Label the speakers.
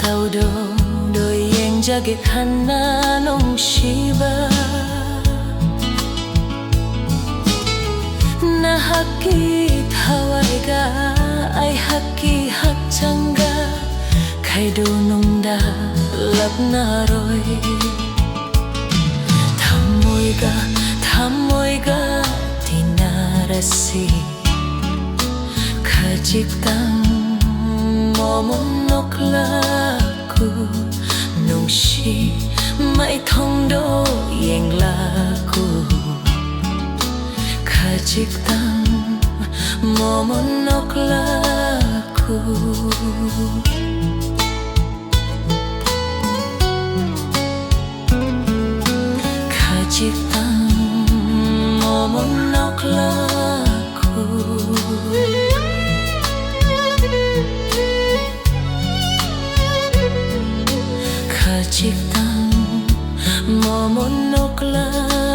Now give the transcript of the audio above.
Speaker 1: tahu do yang jaget hana nong shiba na hakit hawaiga ai haki hak changa khai do nong da lap na rồi thamoiga tinarasi khajik tang momonok laku nungshi mai thong do yeng laku khajik tang momonok laku khajik tang momonok laku khajik tang momonok laku